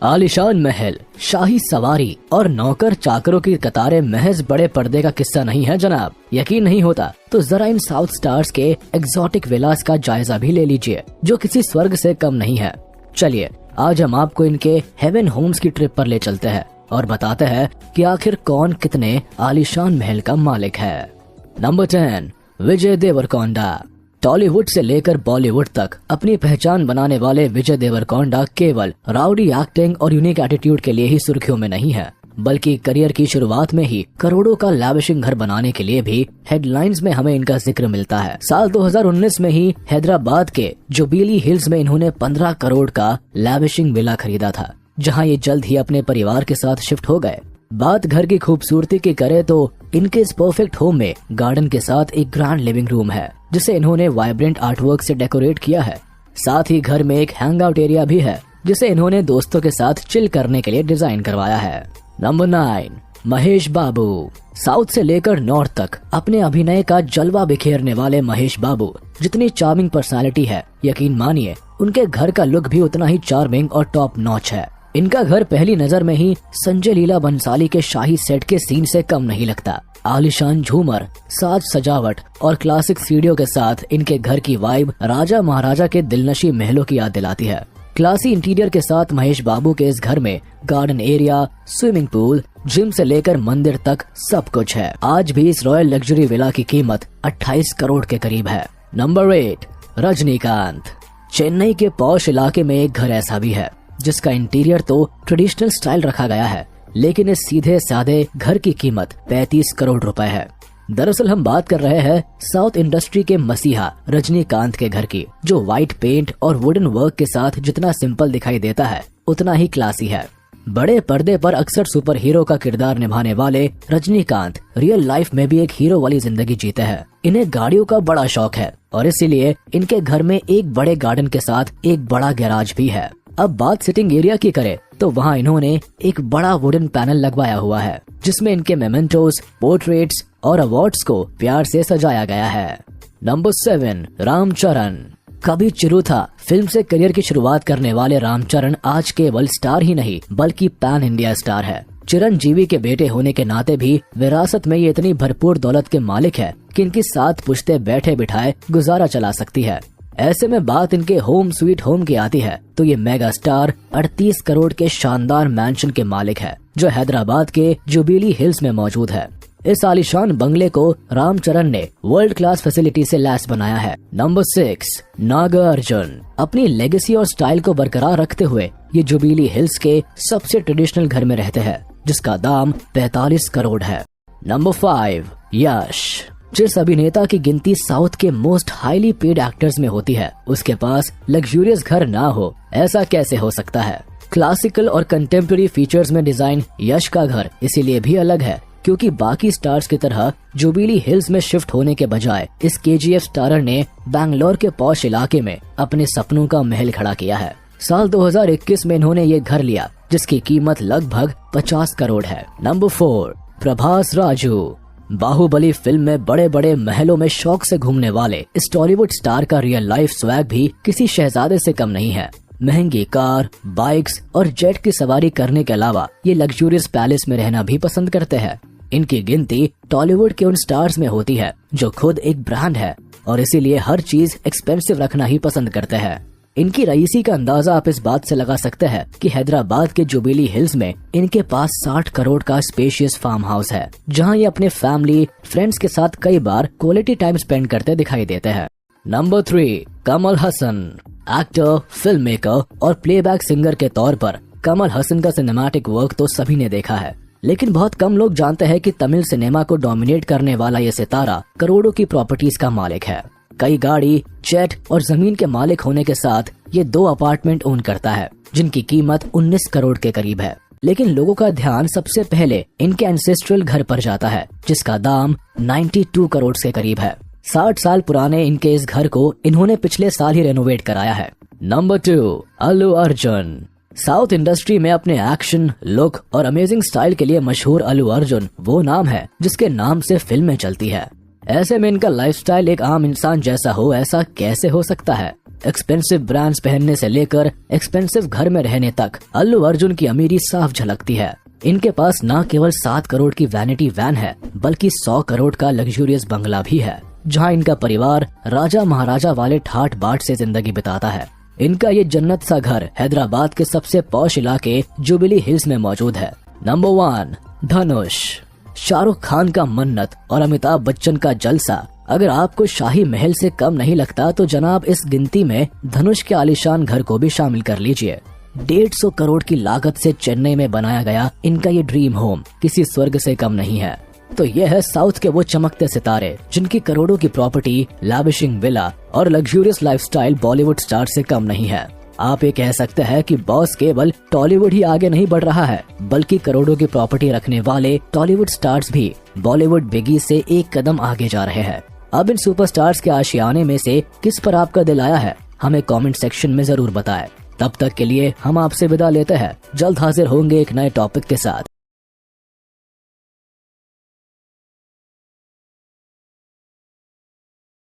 आलीशान महल, शाही सवारी और नौकर चाकरों की कतारें महज बड़े पर्दे का किस्सा नहीं है जनाब। यकीन नहीं होता तो जरा इन साउथ स्टार्स के एग्जॉटिक विलास का जायजा भी ले लीजिए, जो किसी स्वर्ग से कम नहीं है। चलिए आज हम आपको इनके हेवन होम्स की ट्रिप पर ले चलते हैं और बताते हैं कि आखिर कौन कितने आलीशान महल का मालिक है। नंबर 10, विजय देवरकोंडा। टॉलीवुड से लेकर बॉलीवुड तक अपनी पहचान बनाने वाले विजय देवरकोंडा केवल राउडी एक्टिंग और यूनिक एटीट्यूड के लिए ही सुर्खियों में नहीं है, बल्कि करियर की शुरुआत में ही करोड़ों का लैविशिंग घर बनाने के लिए भी हेडलाइंस में हमें इनका जिक्र मिलता है। साल 2019 में ही हैदराबाद के जुबिली हिल्स में इन्होंने 15 करोड़ का लैविशिंग विला खरीदा था, जहां ये जल्द ही अपने परिवार के साथ शिफ्ट हो गए। बात घर की खूबसूरती की करे तो इनके इस परफेक्ट होम में गार्डन के साथ एक ग्रैंड लिविंग रूम है, जिसे इन्होंने वाइब्रेंट आर्टवर्क से डेकोरेट किया है। साथ ही घर में एक हैंग आउट एरिया भी है, जिसे इन्होंने दोस्तों के साथ चिल करने के लिए डिजाइन करवाया है। नंबर 9, महेश बाबू। साउथ से लेकर नॉर्थ तक अपने अभिनय का जलवा बिखेरने वाले महेश बाबू जितनी चार्मिंग पर्सनालिटी है, यकीन मानिए उनके घर का लुक भी उतना ही चार्मिंग और टॉप नॉच है। इनका घर पहली नजर में ही संजय लीला बंसाली के शाही सेट के सीन से कम नहीं लगता। आलीशान झूमर, साज सजावट और क्लासिक सीढ़ियों के साथ इनके घर की वाइब राजा महाराजा के दिलनशी महलों की याद दिलाती है। क्लासी इंटीरियर के साथ महेश बाबू के इस घर में garden area, swimming pool, gym से लेकर मंदिर तक सब कुछ है। आज भी इस रॉयल लग्जरी विला की कीमत 28 करोड़ के करीब है। नंबर 8, रजनीकांत। चेन्नई के पॉश इलाके में एक घर ऐसा भी है जिसका इंटीरियर तो ट्रेडिशनल स्टाइल रखा गया है, लेकिन इस सीधे साधे घर की कीमत 35 करोड़ रुपए है। दरअसल हम बात कर रहे हैं साउथ इंडस्ट्री के मसीहा रजनीकांत के घर की, जो व्हाइट पेंट और वुडन वर्क के साथ जितना सिंपल दिखाई देता है उतना ही क्लासी है। बड़े पर्दे पर अक्सर सुपर हीरो का किरदार निभाने वाले रजनीकांत रियल लाइफ में भी एक हीरो वाली जिंदगी जीते हैं। इन्हें गाड़ियों का बड़ा शौक है और इसीलिए इनके घर में एक बड़े गार्डन के साथ एक बड़ा गैराज भी है। अब बात सिटिंग एरिया की करें तो वहाँ इन्होंने एक बड़ा वुडन पैनल लगवाया हुआ है, जिसमें इनके मेमेंटोस, पोर्ट्रेट्स और अवार्ड्स को प्यार से सजाया गया है। नंबर 7, रामचरण। कभी चिरुथा फिल्म से करियर की शुरुआत करने वाले रामचरण आज केवल स्टार ही नहीं बल्कि पैन इंडिया स्टार है। चिरंजीवी के बेटे होने के नाते भी विरासत में ये इतनी भरपूर दौलत के मालिक है कि इनकी 7 पुश्ते बैठे बिठाए गुजारा चला सकती है। ऐसे में बात इनके होम स्वीट होम की आती है तो ये मेगा स्टार 38 करोड़ के शानदार मैंशन के मालिक है, जो हैदराबाद के जुबिली हिल्स में मौजूद है। इस आलीशान बंगले को रामचरण ने वर्ल्ड क्लास फैसिलिटी से लैस बनाया है। नंबर 6, नागार्जुन। अपनी लेगेसी और स्टाइल को बरकरार रखते हुए ये जुबिली हिल्स के सबसे ट्रेडिशनल घर में रहते हैं, जिसका दाम 45 करोड़ है। नंबर 5, यश। जिस अभिनेता की गिनती साउथ के मोस्ट हाईली पेड एक्टर्स में होती है, उसके पास लग्जूरियस घर ना हो, ऐसा कैसे हो सकता है। क्लासिकल और कंटेम्प्रेरी फीचर्स में डिजाइन यश का घर इसीलिए भी अलग है क्योंकि बाकी स्टार्स की तरह जुबिली हिल्स में शिफ्ट होने के बजाय इस केजीएफ स्टारर ने बैंगलोर के पॉश इलाके में अपने सपनों का महल खड़ा किया है। साल 2021 में इन्होंने ये घर लिया, जिसकी कीमत लगभग 50 करोड़ है। नंबर 4, प्रभास राजू। बाहुबली फिल्म में बड़े बड़े महलों में शौक से घूमने वाले इस टॉलीवुड स्टार का रियल लाइफ स्वैग भी किसी शहजादे से कम नहीं है। महंगी कार, बाइक्स और जेट की सवारी करने के अलावा ये लग्जूरियस पैलेस में रहना भी पसंद करते हैं। इनकी गिनती टॉलीवुड के उन स्टार्स में होती है जो खुद एक ब्रांड है और इसीलिए हर चीज एक्सपेंसिव रखना ही पसंद करते हैं। इनकी रईसी का अंदाजा आप इस बात से लगा सकते हैं कि हैदराबाद के जुबिली हिल्स में इनके पास 60 करोड़ का स्पेशियस फार्म हाउस है, जहां ये अपने फैमिली फ्रेंड्स के साथ कई बार क्वालिटी टाइम स्पेंड करते दिखाई देते हैं। Number 3, Kamal Haasan. Actor, film maker और प्लेबैक सिंगर के तौर पर कमल हसन का सिनेमैटिक वर्क तो सभी ने देखा है, लेकिन बहुत कम लोग जानते हैं कि तमिल सिनेमा को डोमिनेट करने वाला ये सितारा करोड़ों की प्रॉपर्टीज का मालिक है। कई गाड़ी, जेट और जमीन के मालिक होने के साथ ये 2 अपार्टमेंट ओन करता है, जिनकी कीमत 19 करोड़ के करीब है। लेकिन लोगों का ध्यान सबसे पहले इनके एंसेस्ट्रल घर पर जाता है, जिसका दाम 92 करोड़ के करीब है। 60 साल पुराने इनके इस घर को इन्होंने पिछले साल ही रेनोवेट कराया है। Number 2, Allu Arjun. South industry में अपने एक्शन, लुक और अमेजिंग स्टाइल के लिए मशहूर अल्लू अर्जुन वो नाम है जिसके नाम से फिल्में चलती है। ऐसे में इनका लाइफस्टाइल एक आम इंसान जैसा हो, ऐसा कैसे हो सकता है। एक्सपेंसिव ब्रांड्स पहनने से लेकर एक्सपेंसिव घर में रहने तक अल्लू अर्जुन की अमीरी साफ झलकती है। इनके पास न केवल 7 करोड़ की वैनिटी वैन है, बल्कि 100 करोड़ का लग्जूरियस बंगला भी है, जहां इनका परिवार राजा महाराजा वाले ठाट बाट से जिंदगी बिताता है। इनका ये जन्नत सा घर हैदराबाद के सबसे पॉश इलाके जुबिली हिल्स में मौजूद है। नंबर 1, धनुष। शाहरुख खान का मन्नत और अमिताभ बच्चन का जलसा अगर आपको शाही महल से कम नहीं लगता तो जनाब इस गिनती में धनुष के आलीशान घर को भी शामिल कर लीजिए। 150 करोड़ की लागत से चेन्नई में बनाया गया इनका ये ड्रीम होम किसी स्वर्ग से कम नहीं है। तो ये है साउथ के वो चमकते सितारे जिनकी करोड़ों की प्रॉपर्टी, लैविशिंग विला और लग्जूरियस लाइफस्टाइल बॉलीवुड स्टार से कम नहीं है। आप ये कह सकते हैं कि बॉस केवल टॉलीवुड ही आगे नहीं बढ़ रहा है, बल्कि करोड़ों की प्रॉपर्टी रखने वाले टॉलीवुड स्टार्स भी बॉलीवुड बिगी से एक कदम आगे जा रहे हैं। अब इन सुपरस्टार्स के आशियाने में से किस पर आपका दिल आया है, हमें कमेंट सेक्शन में जरूर बताएं। तब तक के लिए हम आपसे विदा लेते हैं। जल्द हाजिर होंगे एक नए टॉपिक के साथ।